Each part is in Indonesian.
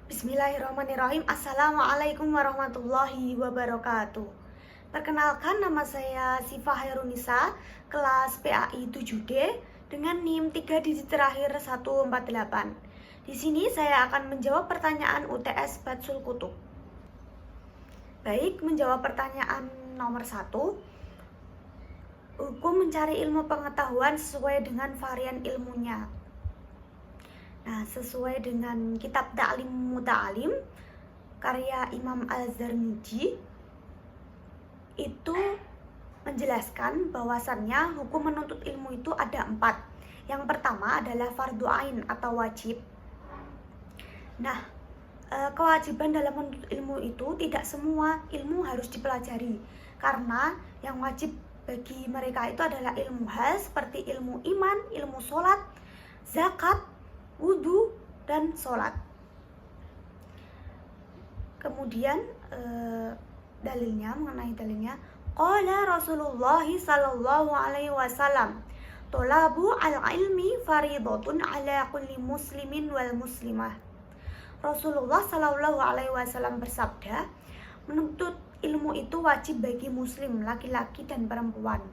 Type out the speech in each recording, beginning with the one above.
Bismillahirrahmanirrahim. Assalamualaikum warahmatullahi wabarakatuh. Perkenalkan, nama saya Sifa Hairunisa, kelas PAI 7D dengan NIM 3 digit terakhir 148. Di sini saya akan menjawab pertanyaan UTS Batsul Kutub. Baik, menjawab pertanyaan nomor 1. Hukum mencari ilmu pengetahuan sesuai dengan varian ilmunya. Nah, sesuai dengan kitab Ta'lim Muta'alim karya Imam Al-Zarnuji itu menjelaskan bahwasannya hukum menuntut ilmu itu ada 4. Yang pertama adalah fardu ain atau wajib. Nah, kewajiban dalam menuntut ilmu itu tidak semua ilmu harus dipelajari, karena yang wajib bagi mereka itu adalah ilmu hal seperti ilmu iman, ilmu sholat, zakat, wudhu, dan sholat. Kemudian mengenai dalilnya, qala Rasulullah sallallahu alaihi wasallam, tolabu al-ilmi faridatun ala kulli muslimin wal muslimah. Rasulullah sallallahu alaihi wasallam bersabda, menuntut ilmu itu wajib bagi muslim, laki-laki dan perempuan.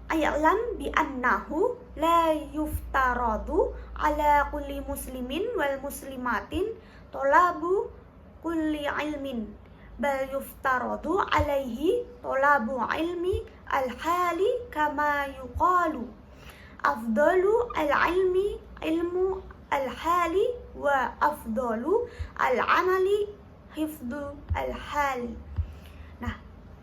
Aya'lam bi annahu la yuftaradu ala kulli muslimin wal muslimatin tolabu kulli ilmin, bal yuftaradu alaihi tolabu ilmi al-hali kama yuqalu afdalu al-ilmi ilmu al-hali wa afdalu al-amali hifdhu al-hali. Nah,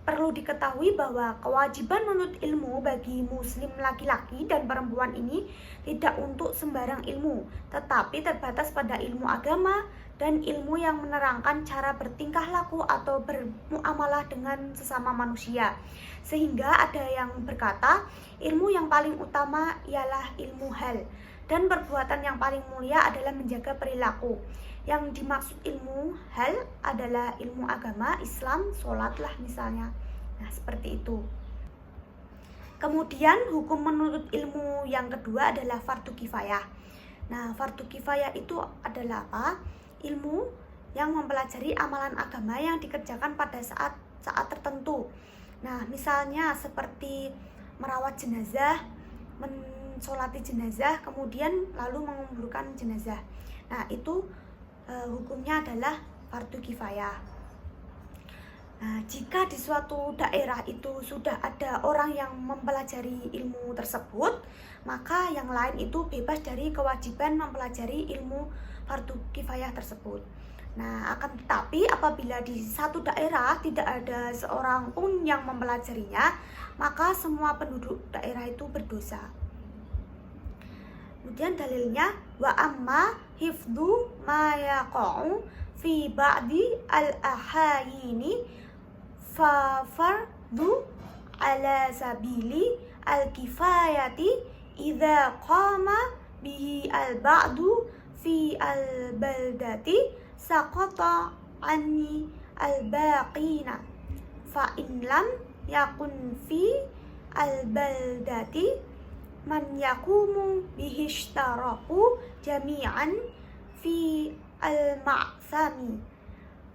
perlu diketahui bahwa kewajiban menuntut ilmu bagi muslim laki-laki dan perempuan ini tidak untuk sembarang ilmu, tetapi terbatas pada ilmu agama dan ilmu yang menerangkan cara bertingkah laku atau bermuamalah dengan sesama manusia. Sehingga ada yang berkata, ilmu yang paling utama ialah ilmu hal, dan perbuatan yang paling mulia adalah menjaga perilaku. Yang dimaksud ilmu hal adalah ilmu agama, Islam, sholat lah misalnya. Nah, seperti itu. Kemudian hukum menuntut ilmu yang kedua adalah fardu kifayah. Nah, fardu kifayah itu adalah apa? Ilmu yang mempelajari amalan agama yang dikerjakan pada saat tertentu. Nah, misalnya seperti merawat jenazah, mensolati jenazah, kemudian lalu menguburkan jenazah. Nah, itu hukumnya adalah fardu kifayah. Nah, jika di suatu daerah itu sudah ada orang yang mempelajari ilmu tersebut, maka yang lain itu bebas dari kewajiban mempelajari ilmu fardu kifayah tersebut. Nah, akan tetapi apabila di satu daerah tidak ada seorang pun yang mempelajarinya, maka semua penduduk daerah itu berdosa. Kemudian dalilnya, wa amma hifdhu ma yaqa'u fi ba'di al-ahayini fa fardu ala sabili al-kifayati idza qama bihi al-ba'du fi al-baldati saqata anni al-baqina fa in lam yakun fi al-baldati man yakumu bihishtaraku jami'an fi al-ma'thami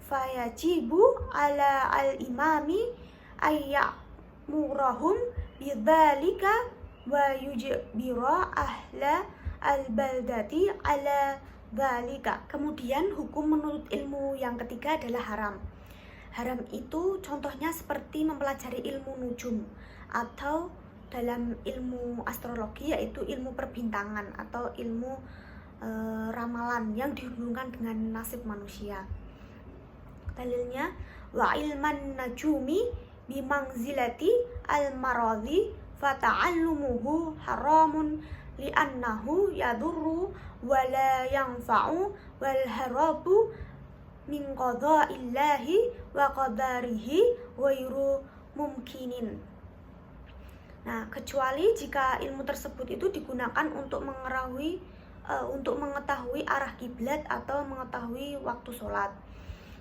fayajibu ala al-imami ayyamurahum bidzalika wa yujbira ahla al-baldati ala dzalika. Kemudian hukum menuntut ilmu yang ketiga adalah haram. Haram itu contohnya seperti mempelajari ilmu nujum atau dalam ilmu astrologi yaitu ilmu perbintangan atau ilmu ramalan yang dihubungkan dengan nasib manusia. Dalilnya, wa ilman najumi bimangzilati al-maradhi fata'allumuhu haramun li'annahu yadurru wa la yanfa'u wal harabu min qada'illahi wa qadarihi ghairu mumkinin. Nah, kecuali jika ilmu tersebut itu digunakan untuk mengetahui arah kiblat atau mengetahui waktu sholat.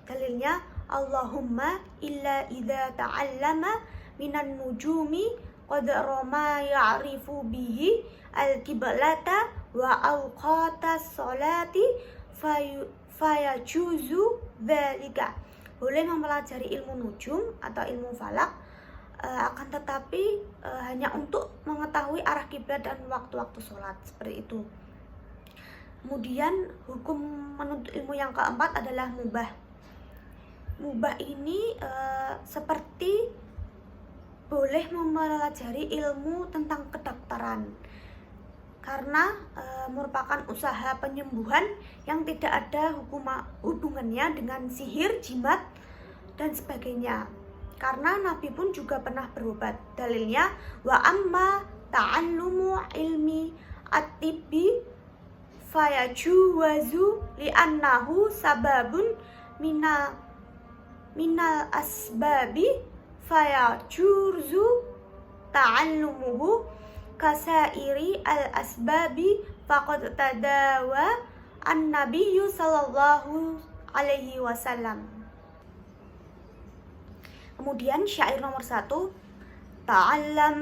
Dalilnya, Allahumma illa idza ta'allama minan nujumi qadra ma ya'rifu bihi al-kiblata wa awqatas sholati fayajuzu dzalika, boleh mempelajari ilmu nujum atau ilmu falak, akan tetapi hanya untuk mengetahui arah kiblat dan waktu-waktu sholat, seperti itu. Kemudian hukum menuntut ilmu yang keempat adalah mubah. Mubah ini seperti boleh mempelajari ilmu tentang kedokteran, karena merupakan usaha penyembuhan yang tidak ada hubungannya dengan sihir, jimat, dan sebagainya. Karena Nabi pun juga pernah berobat. Dalilnya, wa amma ta'allumu ilmi at-tibbi fayajuwazu li'annahu sababun minal asbabi fayajurzu ta'allumuhu kasairi al-asbabi faqad tadawa an-nabiyyu sallallahu alaihi wasallam. Kemudian syair nomor 1, ta'allam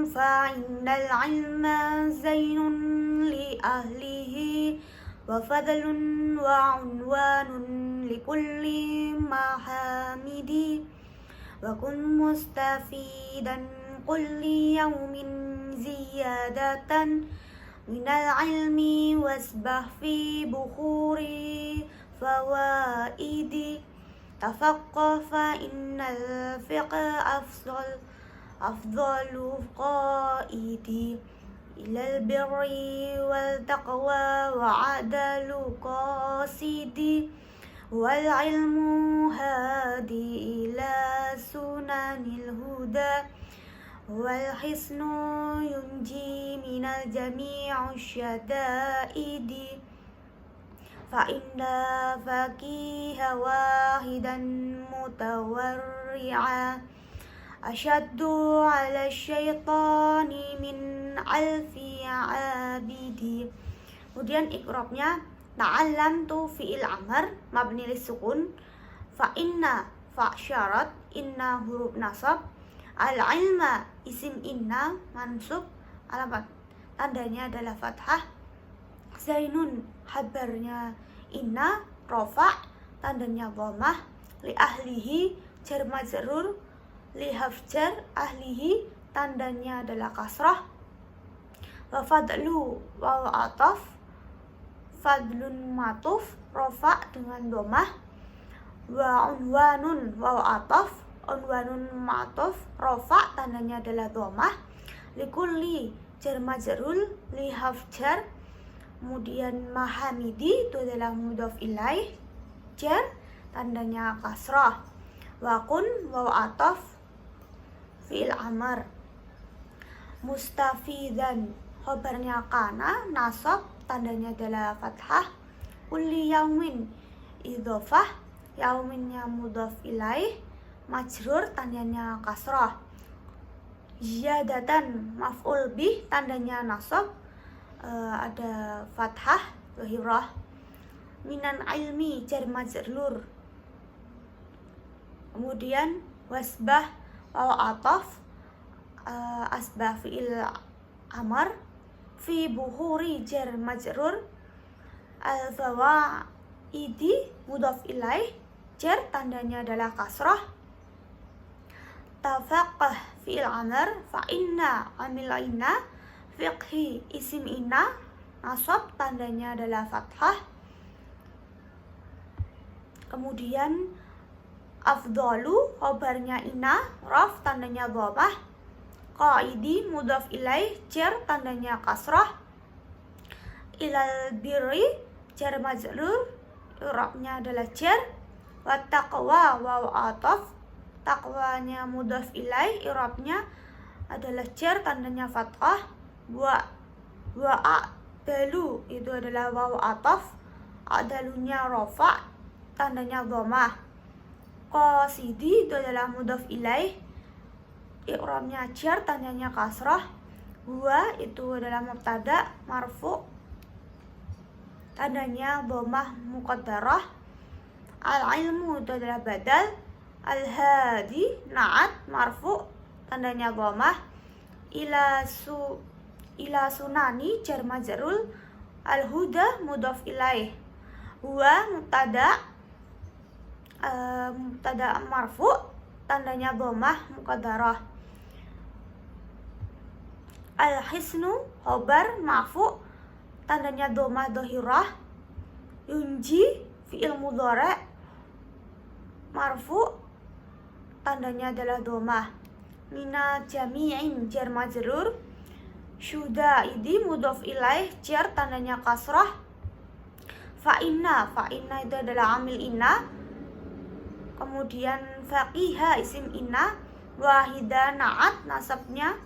fa'innal ilma zainun li ahlihi wa fadlun wa unwanun li kulli mahamidi wa kun mustafidan kulli yawmin ziyadatan minal ilmi wasbah fi bukhuri fawaidi tafaqqah fa innal fiqha afdalu qaidi ilal birri wal taqwa wa adalu qasidi wal ilmu hadi ila sunanil huda wal hisnu yunji minal jami'u syada'idi fa inna faqiha wahidan mutawarri'a asyaddu ala syaitani min alfi abidi. Kemudian ikrobnya, ta'allamtu fi'il amr mabni lisukun, fa inna fa syarat, inna huruf nasab, al ilma isim inna mansub, alamat tandanya adalah fathah, zainun habarnya inna rofa, tandanya dhammah, li ahlihi jar majrur, li hafjar ahlihi tandanya adalah kasrah, wa fadlu waw ataf, fadlun matuf rofa dengan dhammah, wa unwanun waw ataf, unwanun matuf rofa tandanya adalah dhammah, likulli jar majrur, li hafjar, kemudian mahamidi itu adalah mudhof ilaih, jar tandanya kasrah, wa kun waw ataf fi'il amr, mustafidan khobarnya kana nasab tandanya adalah fathah, kulli yaumin idhofah, yauminnya mudhof ilaih, majrur tandanya kasrah, ziyadatan maf'ul bih tandanya nasab, ada fathah zahirah, minan ilmi jar majrur, kemudian wasbah waw ataf, asbah fi'il amr, fi buhuri jar majrur, al fawaidi mudhof ilaih, jar tandanya adalah kasrah, tafaqqah fi'il amr, fa inna amil inna, fiqhi isim inna nasab tandanya adalah fathah, kemudian afdalu khobarnya inna raf tandanya dhammah, qaidi mudhof ilaih jar tandanya kasrah, ilal birri jar majrur i'rabnya adalah jar, wa taqwa waw ataf, taqwanya mudhof ilaih i'rabnya adalah jar tandanya fathah, wa adalu itu adalah waw ataf, adalunya rafa tandanya dhammah, qasidi itu adalah mudhof ilaih i'rabnya jar tandanya kasrah, huwa itu adalah mubtada marfu tandanya dhammah muqaddarah, al ilmu itu adalah badal, al hadi na'at marfu tandanya dhammah, ila sunani jar majrur, al huda mudhof ilaih, Huwa mubtada marfu, tandanya dhammah muqaddarah. Al-hisnu khobar marfu, tandanya dhammah dhahirah. Yunji fi'il mudhari' marfu, tandanya adalah dhammah. Mina jami'in jar majrur. Syudaidi mudhof ilaih jar, tandanya kasrah. Fa'inna itu adalah amil inna. Kemudian faqiha isim inna. Wahida na'at nasabnya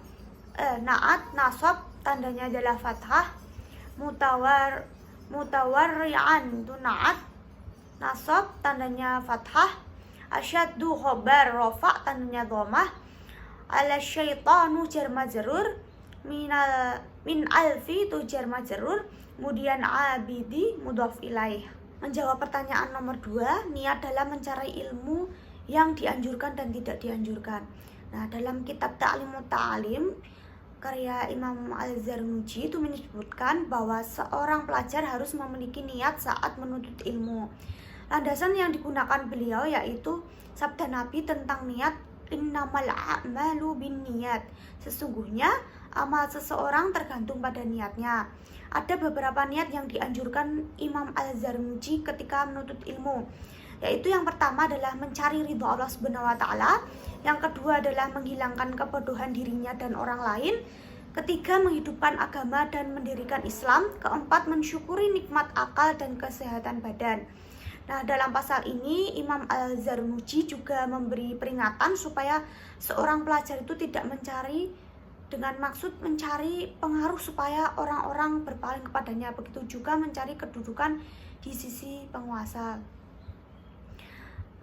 na'at nasab, tandanya adalah fathah. Mutawarri'an itu na'at nasab, tandanya fathah. Asyaddu khobar rofa, tandanya dhammah. Ala syaitanu jar majrur. Min alfi itu jar majrur. Kemudian abidi mudhof ilaih. Menjawab pertanyaan nomor 2, niat dalam mencari ilmu yang dianjurkan dan tidak dianjurkan. Nah, dalam kitab Ta'limut Ta'lim karya Imam Al-Zarnuji itu menyebutkan bahwa seorang pelajar harus memiliki niat saat menuntut ilmu. Landasan yang digunakan beliau yaitu sabda Nabi tentang niat, innamal a'malu binniyat. Sesungguhnya amal seseorang tergantung pada niatnya. Ada beberapa niat yang dianjurkan Imam Al-Zarnuji ketika menuntut ilmu, yaitu yang pertama adalah mencari ridho Allah Subhanahu wa taala, yang kedua adalah menghilangkan kebodohan dirinya dan orang lain, ketiga menghidupkan agama dan mendirikan Islam, keempat mensyukuri nikmat akal dan kesehatan badan. Nah, dalam pasal ini Imam Al-Zarnuji juga memberi peringatan supaya seorang pelajar itu tidak mencari dengan maksud mencari pengaruh supaya orang-orang berpaling kepadanya, begitu juga mencari kedudukan di sisi penguasa.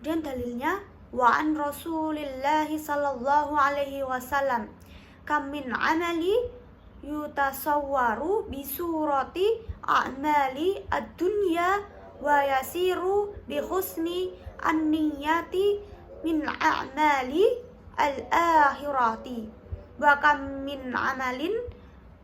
Dan dalilnya wa an Rasulillahi sallallahu alaihi wasallam kam min amali yutasawwaru bi surati a'mali ad-dunya wa yasiru bi husni an-niyati min a'mali al-akhirati. Wa kam min amalin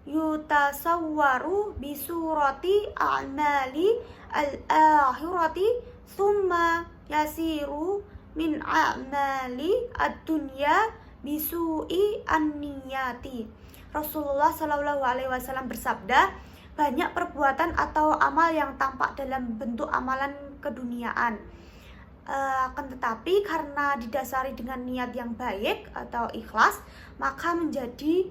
yutasawwaru bi surati a'mali al-akhirati thumma yasiru min a'mali ad-dunya bi su'i an-niyati. Rasulullah Shallallahu alaihi wasallam bersabda, banyak perbuatan atau amal yang tampak dalam bentuk amalan keduniaan, akan tetapi karena didasari dengan niat yang baik atau ikhlas, maka menjadi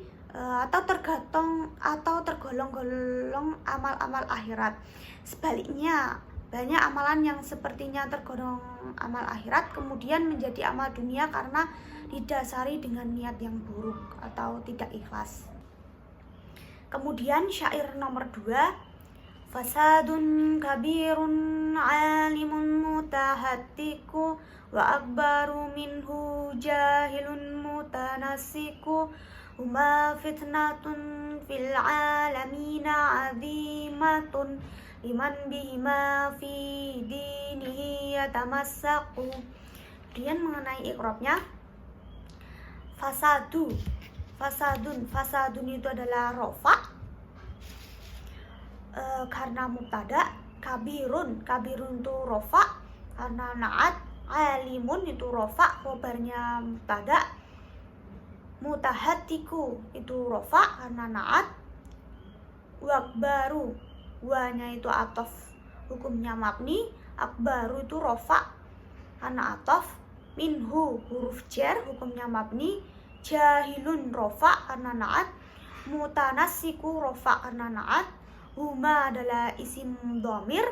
atau tergolong-golong amal-amal akhirat. Sebaliknya, banyak amalan yang sepertinya tergolong amal akhirat kemudian menjadi amal dunia karena didasari dengan niat yang buruk atau tidak ikhlas. Kemudian syair nomor 2, fasadun kabirun alimun mutahattiku wa akbaru minhu jahilun mutanassiku huma fitnatun fil alamina azimatun liman bihima fi dinihi yatamassaku. Kemudian mengenai iqrabnya, fasadun itu adalah rofa karena mubtada, kabirun itu rofa karena naat, alimun itu rofa khobarnya mubtada, mutahatiku itu rofa karena naat, wakbaru wanya itu atof hukumnya mabni, akbaru itu rofa karena atof, minhu huruf jar hukumnya mabni, jahilun rofa karena naat, mutanassiku rofa karena naat, huma adalah isim dhamir,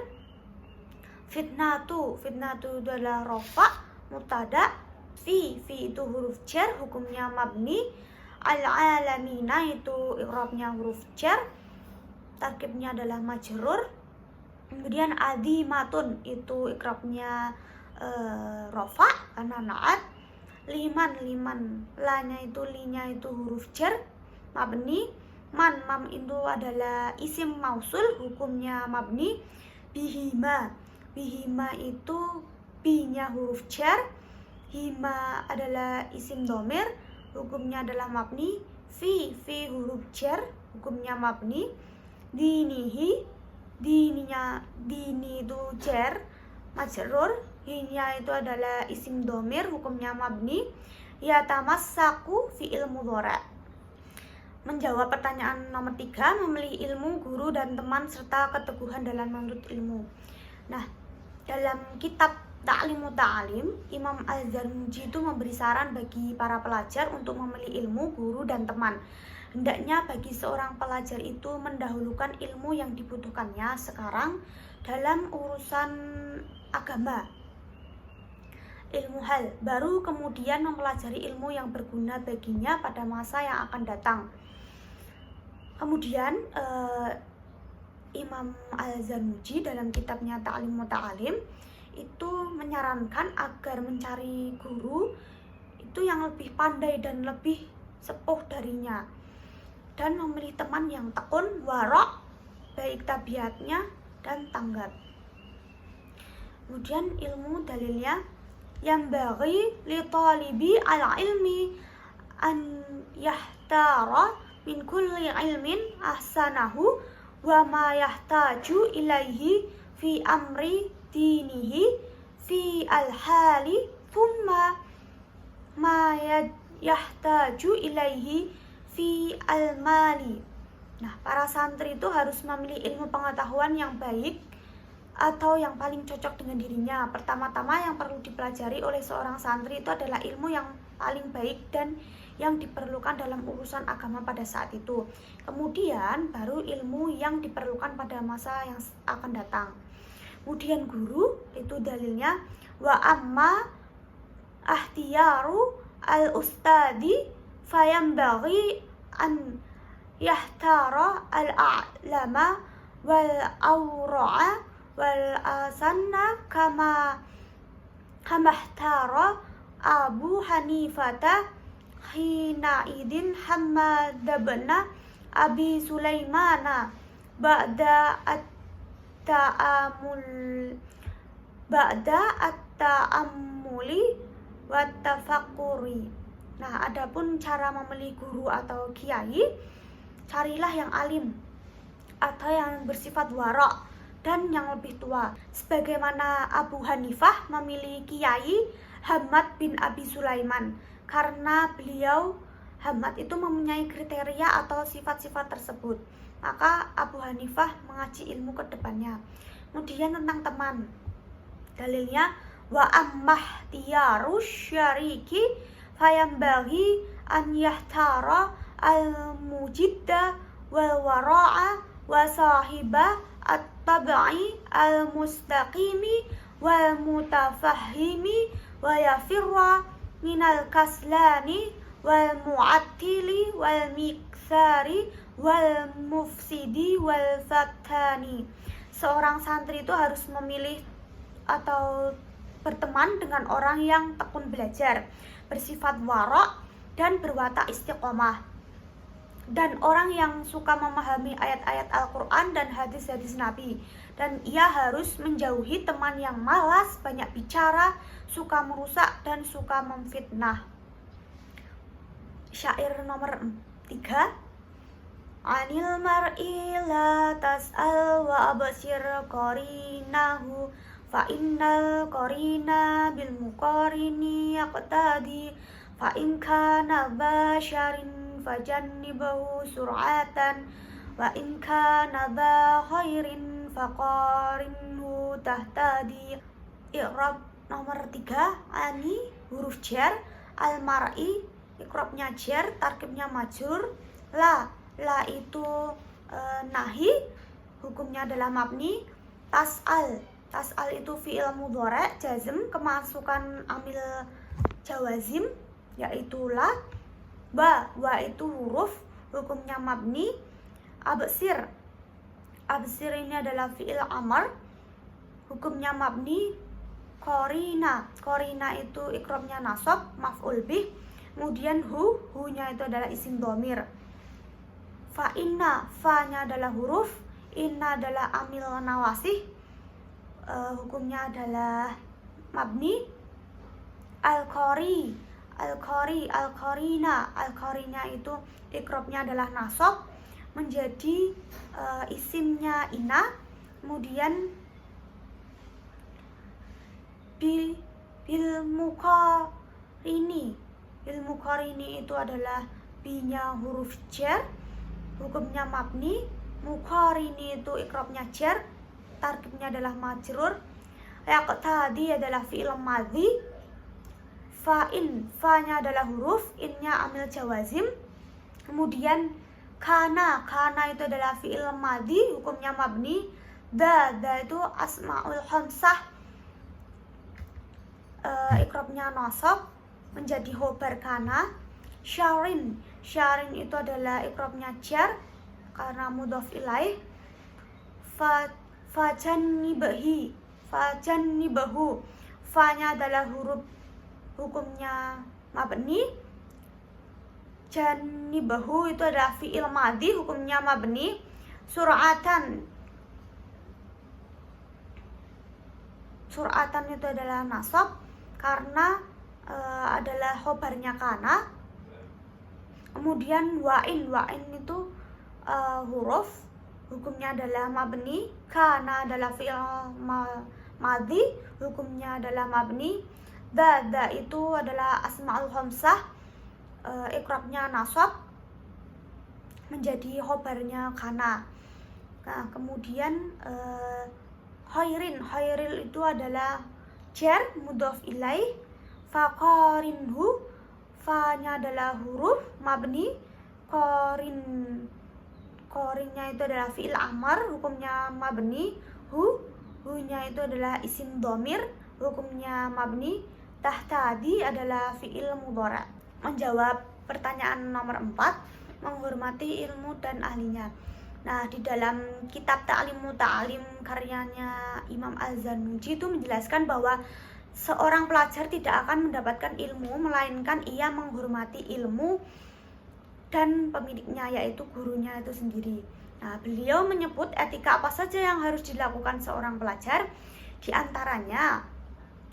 fitnatu itu adalah rofa mubtada, fi itu huruf jar hukumnya mabni, al-alamina itu i'rabnya huruf jar, tarkibnya adalah majrur. Kemudian adimatun itu i'rabnya rofa karena naat, liman lanya itu linya itu huruf jar mabni, mam itu adalah isim mausul hukumnya mabni, bihima itu binya huruf jar, hima adalah isim dhamir hukumnya adalah mabni, fi huruf jar hukumnya mabni, dinihi dini itu jar majrur, hinya itu adalah isim domir, hukumnya mabni. Yatamassaku fi'il mudhari'. Menjawab pertanyaan nomor 3, memilih ilmu, guru dan teman serta keteguhan dalam menuntut ilmu. Nah, dalam kitab Ta'limu Ta'lim, Imam Al-Zarnuji itu memberi saran bagi para pelajar untuk memilih ilmu, guru dan teman. Hendaknya bagi seorang pelajar itu mendahulukan ilmu yang dibutuhkannya sekarang dalam urusan agama, ilmu hal, baru kemudian mempelajari ilmu yang berguna baginya pada masa yang akan datang. Kemudian Imam Al-Zarnuji dalam kitabnya Ta'limu Ta'lim itu menyarankan agar mencari guru itu yang lebih pandai dan lebih sepuh darinya, dan memilih teman yang tekun, warok, baik tabiatnya dan tanggap. Kemudian ilmu dalilnya, yang bagi li talibi al ilmi an yahtara min kulli ilmin ahsanahu wa ma yahtaju ilaihi fi amri dinihi fi al-hali thumma ma yahtaju ilaihi fi al-mali. Nah, para santri itu harus memilih ilmu pengetahuan yang baik atau yang paling cocok dengan dirinya. Pertama-tama yang perlu dipelajari oleh seorang santri itu adalah ilmu yang paling baik dan yang diperlukan dalam urusan agama pada saat itu. Kemudian baru ilmu yang diperlukan pada masa yang akan datang. Kemudian guru itu dalilnya, wa amma ahtiyaru al-ustadi fayambaghi an yahtara al-a'lama wal-awra'a wal-asanna kama ihtara Abu Hanifata hina idin Hammad bin Abi Sulaimana ba'da at-ta'ammuli wa tafakkuri. Nah, adapun cara memilih guru atau kiai, carilah yang alim atau yang bersifat warok dan yang lebih tua, sebagaimana Abu Hanifah memilih kiai Hammad bin Abi Sulaiman karena beliau Hammad itu mempunyai kriteria atau sifat-sifat tersebut, maka Abu Hanifah mengaji ilmu ke depannya. Kemudian tentang teman, dalilnya wa ammah tiyarus syariki fayambaghi an yahtara al-mujidda wal wara'a wa sahiba at-tabi'i al-mustaqimi wal mutafahhimi wa yafirra minal kaslani wal mu'attili wal miksari wal mufsidi wal fattani. Seorang santri itu harus memilih atau berteman dengan orang yang tekun belajar, bersifat warok dan berwatak istiqomah, dan orang yang suka memahami ayat-ayat Al-Quran dan hadis-hadis Nabi. Dan ia harus menjauhi teman yang malas, banyak bicara, suka merusak dan suka memfitnah. Syair nomor 3, anil mar'i la tas'al wa absir qarinahu fa innal qarina bil muqarini yaqtadi fa in kana basharin fajannibahu sur'atan wa in kana dha khairin faqarinhu tahtadi. I'rab nomor 3, ani huruf jar, al mar'i ikrobnya jar, tarkibnya majrur, la itu nahi, hukumnya adalah mabni. Tas'al itu fi'il mudhari' jazm, kemasukan amil jawazim yaitu la. Wa itu huruf, hukumnya mabni. Absir ini adalah fi'il amr, hukumnya mabni. Qorina itu ikrobnya nasab, maf'ul bih. Kemudian hu-nya itu adalah isim dhamir. Fa inna, fa-nya adalah huruf, inna adalah amil nawasih, hukumnya adalah mabni. Al-qarina itu ikrobnya adalah nasab, menjadi isimnya inna. Kemudian bil muqarini itu adalah binya huruf jar, hukumnya mabni. Muqarini itu ikrobnya jar, tarkibnya adalah majrur. Yaqtadi adalah fi'il madhi. Fa'in, fa-nya adalah huruf, in-nya amil jawazim. Kemudian kana itu adalah fi'il madhi, hukumnya mabni. Da itu asmaul khamsah, ikrobnya nasab, menjadi khobar kana. Syarin itu adalah ikrobnya jar karena mudhof ilaih. Fajannibahu, fa-nya adalah huruf, hukumnya mabni. Jannibahu itu adalah fi'il madhi, hukumnya mabni. Sur'atan itu adalah nasab karena adalah khobarnya kana. Kemudian wa'in itu huruf, hukumnya adalah mabni. Kana adalah fi'il madhi, hukumnya adalah mabni. Da itu adalah asma'ul khamsah, ikrabnya nasab, menjadi khobarnya kana. Nah, kemudian khairil itu adalah jar mudhof ilaih. Faqarinhu, fa-nya adalah huruf mabni. Qarinnya itu adalah fi'il amar, hukumnya mabni. Hu-nya itu adalah isim dhamir, hukumnya mabni. Tahtadi adalah fi'il mudhari'. Menjawab pertanyaan nomor 4, menghormati ilmu dan ahlinya. Nah, di dalam kitab Ta'limu Ta'lim karyanya Imam Az-Zarnuji itu menjelaskan bahwa seorang pelajar tidak akan mendapatkan ilmu melainkan ia menghormati ilmu dan pemiliknya, yaitu gurunya itu sendiri. Nah, beliau menyebut etika apa saja yang harus dilakukan seorang pelajar. Di antaranya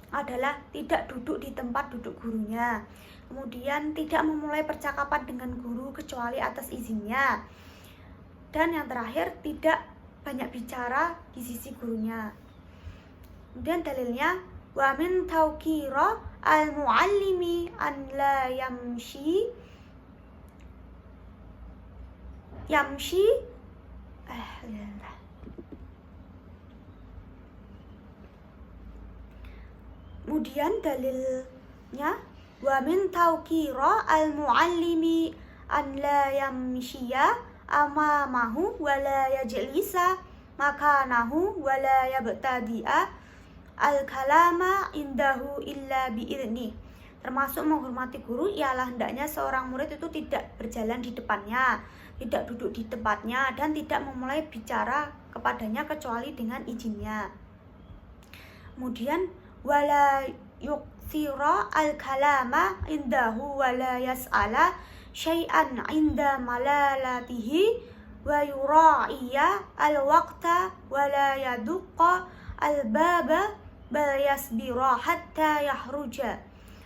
adalah tidak duduk di tempat duduk gurunya. Kemudian tidak memulai percakapan dengan guru kecuali atas izinnya. Dan yang terakhir, tidak banyak bicara di sisi gurunya. Kemudian dalilnya, wa min tawqira al-muallimi an la yamshi Kemudian dalilnya, wa min tawqira al-muallimi an la yamshiya amamahu wa la yajlisa makanahu wa la yabtadi'a al-kalama indahu illa bi'idni. Termasuk menghormati guru ialah hendaknya seorang murid itu tidak berjalan di depannya, tidak duduk di tempatnya, dan tidak memulai bicara kepadanya kecuali dengan izinnya. Kemudian wala yuksira al-kalama indahu wala yas'ala syai'an inda malalatihi wa yura'iya al-waqta wala yaduqa al-baba bal yasbira hatta yahruja.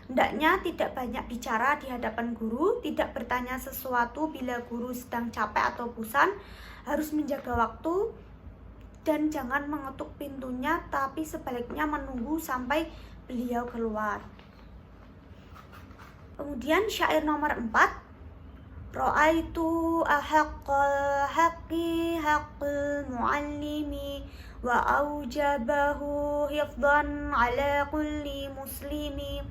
Hendaknya tidak banyak bicara di hadapan guru, tidak bertanya sesuatu bila guru sedang capek atau bosan, harus menjaga waktu, dan jangan mengetuk pintunya, tapi sebaliknya menunggu sampai beliau keluar. Kemudian syair nomor 4, Ra'aitu ahaqqal haqqi haqqil muallimi wa aujabahu hifdhan ala kulli muslimi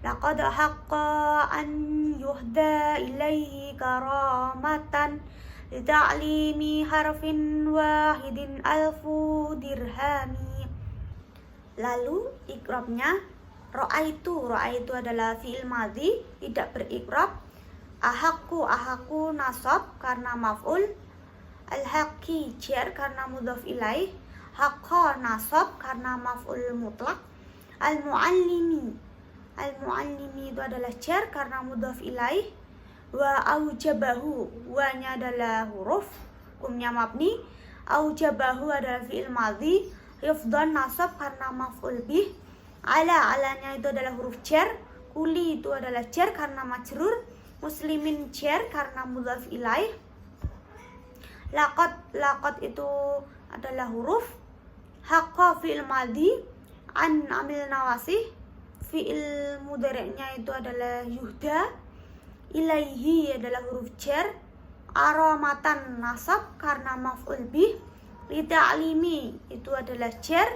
laqad haqqa an yuhda ilaihi karamatan lita'limi harfin wahidin alfu dirhami. Lalu ikrabnya, ra'aitu adalah fi'il madhi, tidak berikrab. Ahaku nasab karena maf'ul. Al-haqqi jar karena mudhof ilaih. Haqqa nasab karena maf'ul mutlak. Al-muallimi itu adalah jar karena mudhof ilaih. Wa aujabahu, wa-nya adalah huruf, hukumnya mabni. Aujabahu adalah fi'il madhi. Hifdhan nasab karena maf'ul bih. Alanya itu adalah huruf jar. Kuli itu adalah jar karena majrur. Muslimin jar karena mudhof ilaih. Laqad itu adalah huruf, Haqqa fi'il madhi, an amil nawasih, fi'il mudhari'nya itu adalah yuhda, ilaihi adalah huruf jar, aramatan nasab karena maf'ul bih, lita'limi itu adalah jar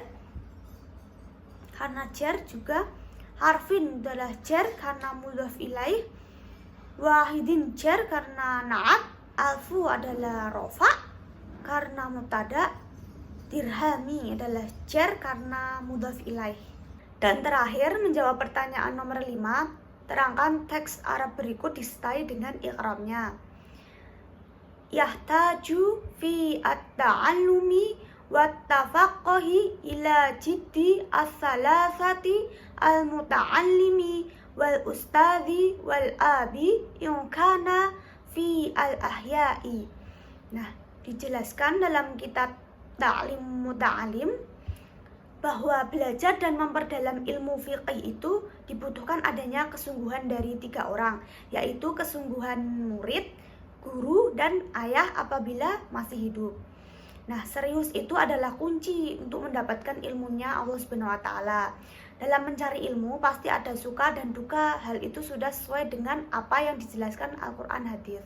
karena jar juga, harfin adalah jar karena mudhaf ilaih, wahidin jar karena na'at, alfu adalah rofa karena mubtada, dirhami adalah jar karena mudhaf ilaih. Dan terakhir, menjawab pertanyaan nomor 5, terangkan teks Arab berikut disertai dengan i'rabnya. Yahtaju fi at-ta'allumi wat-tafaqquhi ila jiddi as-salasati al-muta'allimi wal ustadhi wal abi in kana fi al-ahya'i. Nah, dijelaskan dalam kitab Ta'lim Muta'alim bahwa belajar dan memperdalam ilmu fiqih itu dibutuhkan adanya kesungguhan dari 3 orang, yaitu kesungguhan murid, guru, dan ayah apabila masih hidup. Nah, serius itu adalah kunci untuk mendapatkan ilmunya Allah Subhanahu wa taala. Dalam mencari ilmu pasti ada suka dan duka, hal itu sudah sesuai dengan apa yang dijelaskan Al-Qur'an hadis.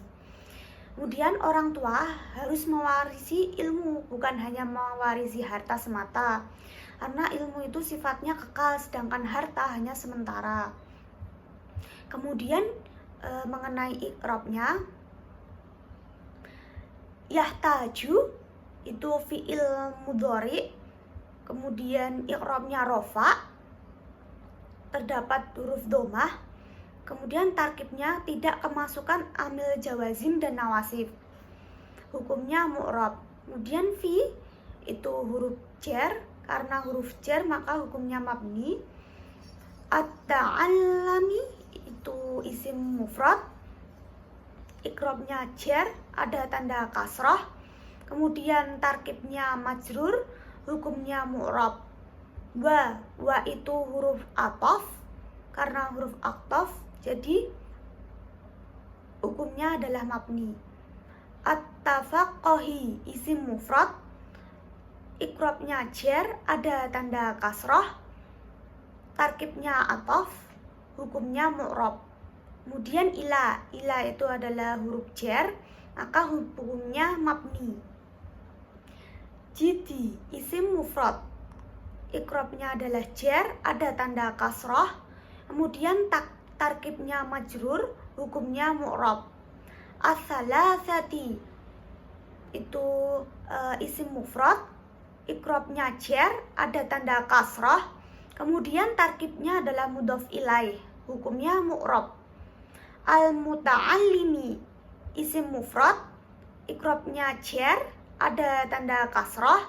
Kemudian orang tua harus mewarisi ilmu, bukan hanya mewarisi harta semata. Karena ilmu itu sifatnya kekal, sedangkan harta hanya sementara. Kemudian mengenai i'rabnya, yahtaju itu fi'il mudhari, kemudian i'rabnya rofa, terdapat huruf dhammah. Kemudian tarkibnya tidak kemasukan amil jawazim dan nawasif. Hukumnya mu'rab. Kemudian fi itu huruf jar, karena huruf jar maka hukumnya mabni. At-ta'allami itu isim mufrad, i'rabnya jar, ada tanda kasrah. Kemudian tarkibnya majrur, hukumnya mu'rab. Wa itu huruf ataf, karena huruf ataf jadi hukumnya adalah mabni. At-tafaqquhi isim mufrad, i'rabnya jar, ada tanda kasrah, tarkibnya ataf, hukumnya mu'rab. Kemudian ila itu adalah huruf jar, maka hukumnya mabni. Jidi isim mufrad, i'rabnya adalah jar, ada tanda kasrah, kemudian tarkibnya majrur, hukumnya mu'rab. As-salasati itu isim mufrad, i'rabnya jar, ada tanda kasrah, kemudian tarkibnya adalah mudhaf ilaih, hukumnya mu'rab. Al-muta'allimi isim mufrad, i'rabnya jar, ada tanda kasrah,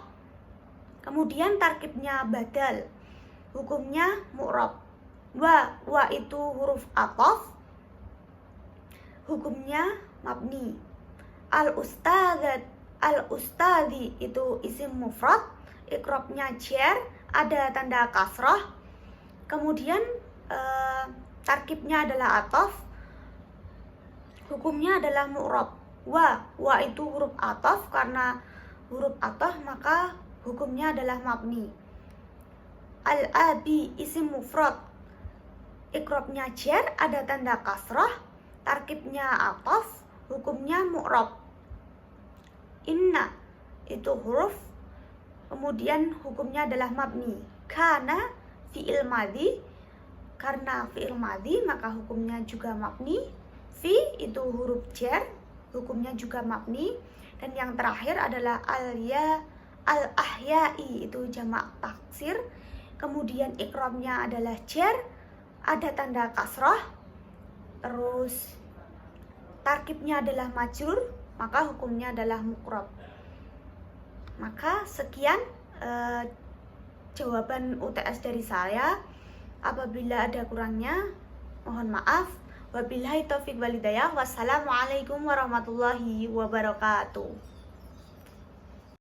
kemudian tarkibnya badal, hukumnya mu'rab. Wa itu huruf ataf, hukumnya mabni. Al-ustadhi itu isim mufrad, i'rabnya jar, ada tanda kasrah, kemudian tarkibnya adalah ataf, hukumnya adalah mu'rab. Wa itu huruf ataf, karena huruf ataf maka hukumnya adalah mabni. Al-abi isim mufrad, i'rabnya jar, ada tanda kasrah, tarkibnya ataf, hukumnya mu'rab. Inna itu huruf, kemudian hukumnya adalah mabni. Kana fi'il madhi, karena fi'il madhi maka hukumnya juga mabni. Fi itu huruf jar, hukumnya juga mabni. Dan yang terakhir adalah al-ahya'i itu jamak taksir, kemudian i'rabnya adalah jar, ada tanda kasrah, terus tarkibnya adalah majrur, maka hukumnya adalah mu'rab. Maka sekian jawaban UTS dari saya. Apabila ada kurangnya mohon maaf. Wabillahi taufiq wal hidayah. Wassalamualaikum warahmatullahi wabarakatuh.